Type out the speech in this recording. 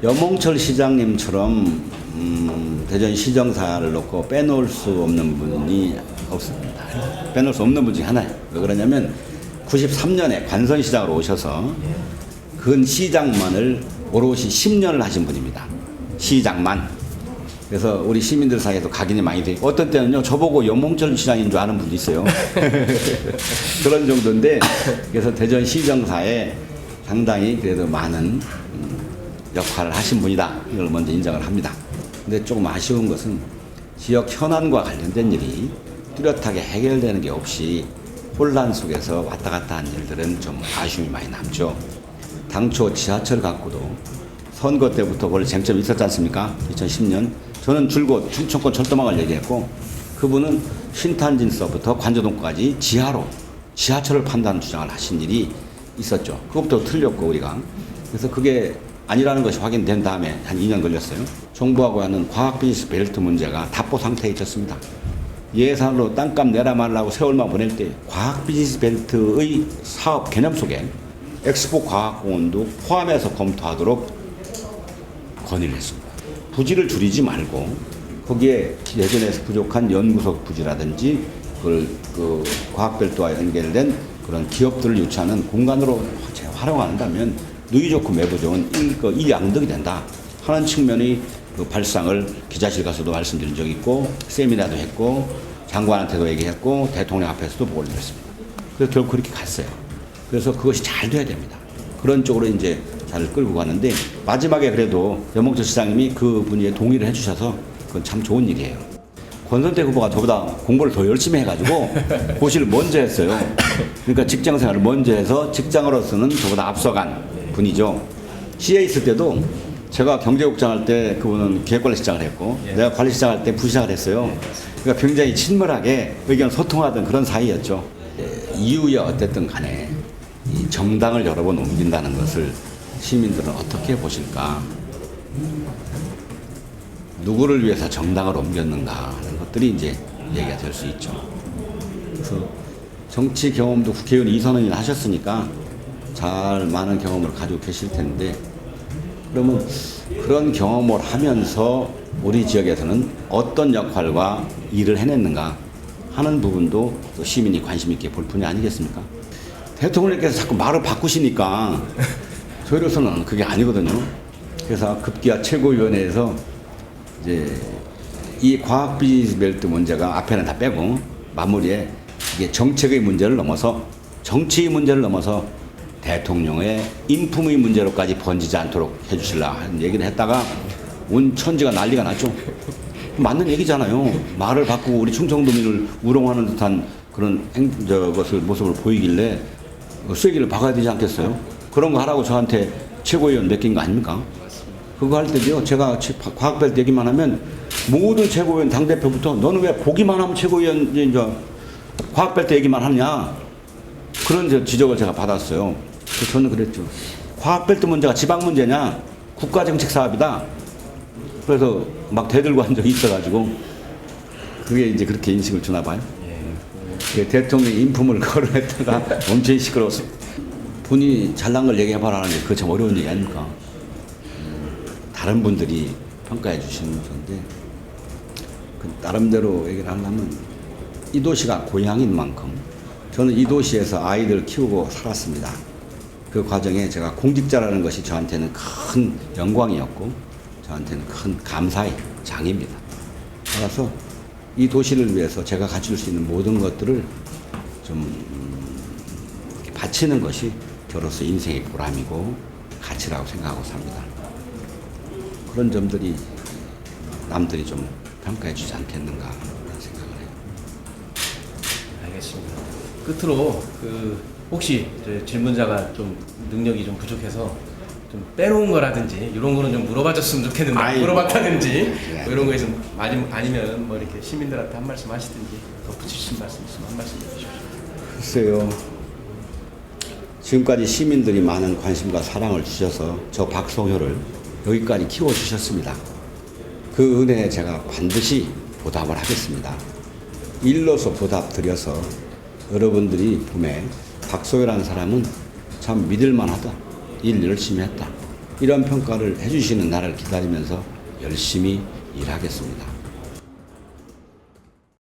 염홍철 시장님처럼 대전시정사를 놓고 빼놓을 수 없는 분이 없습니다. 빼놓을 수 없는 분 중에 하나예요. 왜 그러냐면 93년에 관선시장으로 오셔서 근 시장만을 오롯이 10년을 하신 분입니다. 시장만. 그래서 우리 시민들 사이에도 각인이 많이 돼 있고, 어떤 때는요 저보고 염홍철 시장인 줄 아는 분도 있어요. 그런 정도인데, 그래서 대전시정사에 상당히 그래도 많은 역할을 하신 분이다, 이걸 먼저 인정을 합니다. 근데 조금 아쉬운 것은 지역 현안과 관련된 일이 뚜렷하게 해결되는 게 없이 혼란 속에서 왔다 갔다 한 일들은 좀 아쉬움이 많이 남죠. 당초 지하철 갖고도 선거 때부터 원래 쟁점이 있었지 않습니까? 2010년 저는 줄곧 충청권 철도망을 얘기했고, 그분은 신탄진서부터 관저동까지 지하로 지하철을 판다는 주장을 하신 일이 있었죠. 그것부터 틀렸고 우리가. 그래서 그게 아니라는 것이 확인된 다음에 한 2년 걸렸어요. 정부하고 하는 과학비즈니스 벨트 문제가 답보 상태에 있었습니다. 예산으로 땅값 내라 말라고 세월만 보낼 때 과학비즈니스 벨트의 사업 개념 속에 엑스포 과학공원도 포함해서 검토하도록 건의를 했습니다. 부지를 줄이지 말고 거기에 예전에 부족한 연구소 부지라든지 그걸 그 과학벨트와 연결된 그런 기업들을 유치하는 공간으로 활용한다면 누이 좋고 매부 좋은 일양득이 된다 하는 측면의 그 발상을 기자실 가서도 말씀드린 적이 있고, 세미나도 했고, 장관한테도 얘기했고, 대통령 앞에서도 보고를 했습니다. 그래서 결국 그렇게 갔어요. 그래서 그것이 잘 돼야 됩니다. 그런 쪽으로 이제 잘 끌고 가는데, 마지막에 그래도 염홍철 시장님이 그 분에 동의를 해주셔서 그건 참 좋은 일이에요. 권선태 후보가 저보다 공부를 더 열심히 해가지고 고시를 먼저 했어요. 그러니까 직장생활을 먼저 해서 직장으로서는 저보다 앞서간 분이죠. 시에 있을 때도 제가 경제국장 할 때 그분은 기획관리시장을 했고, 내가 관리시장 할 때 부시장을 했어요. 그러니까 굉장히 친밀하게 의견 소통하던 그런 사이였죠. 이유야 어쨌든 간에 이 정당을 여러 번 옮긴다는 것을 시민들은 어떻게 보실까? 누구를 위해서 정당을 옮겼는가 하는 것들이 이제 얘기가 될 수 있죠. 그래서 정치 경험도 국회의원 2선언이나 하셨으니까 잘 많은 경험을 가지고 계실 텐데, 그러면 그런 경험을 하면서 우리 지역에서는 어떤 역할과 일을 해냈는가 하는 부분도 또 시민이 관심 있게 볼 분이 아니겠습니까? 대통령께서 자꾸 말을 바꾸시니까 저희로서는 그게 아니거든요. 그래서 급기야 최고위원회에서 이제 이 과학 비즈니스 벨트 문제가 앞에는 다 빼고 마무리에 이게 정책의 문제를 넘어서 정치의 문제를 넘어서 대통령의 인품의 문제로까지 번지지 않도록 해주실라 하는 얘기를 했다가 온 천지가 난리가 났죠. 맞는 얘기잖아요. 말을 바꾸고 우리 충청도민을 우롱하는 듯한 그런 모습을 보이길래 쐐기를 박아야 되지 않겠어요? 그런 거 하라고 저한테 최고위원 맡긴 거 아닙니까? 그거 할 때도요, 제가 과학벨트 얘기만 하면 모든 최고위원 당대표부터 너는 왜 보기만 하면 최고위원 이제 과학벨트 얘기만 하느냐, 그런 지적을 제가 받았어요. 그래서 저는 그랬죠. 과학벨트 문제가 지방 문제냐, 국가정책 사업이다. 그래서 막 대들고 한 적이 있어가지고 그게 이제 그렇게 인식을 주나 봐요. 대통령 인품을 거론했다가 엄청 시끄러웠어. 분이 잘난 걸 얘기해봐라 하는 게 그거 참 어려운 얘기 아닙니까? 다른 분들이 평가해 주시는 건데, 그 나름대로 얘기를 하려면 이 도시가 고향인 만큼 저는 이 도시에서 아이들 키우고 살았습니다. 그 과정에 제가 공직자라는 것이 저한테는 큰 영광이었고 저한테는 큰 감사의 장입니다. 따라서 이 도시를 위해서 제가 갖출 수 있는 모든 것들을 좀 바치는 것이 저로서 인생의 보람이고 가치라고 생각하고 삽니다. 그런 점들이 남들이 좀 평가해 주지 않겠는가 그런 생각을 해요. 알겠습니다. 끝으로 혹시 질문자가 좀 능력이 좀 부족해서 좀 빼놓은 거라든지 이런 거는 좀 물어봐줬으면 좋겠는데 물어봤다든지 뭐 이런 거에서 아니면 뭐 이렇게 시민들한테 한 말씀 하시든지 덧붙이신 말씀 있으면 한 말씀 해주십시오. 글쎄요. 지금까지 시민들이 많은 관심과 사랑을 주셔서 저 박성효를 여기까지 키워주셨습니다. 그 은혜에 제가 반드시 보답을 하겠습니다. 일로서 보답 드려서 여러분들이 봄에 박성효라는 사람은 참 믿을만하다, 일 열심히 했다, 이런 평가를 해주시는 날을 기다리면서 열심히 일하겠습니다.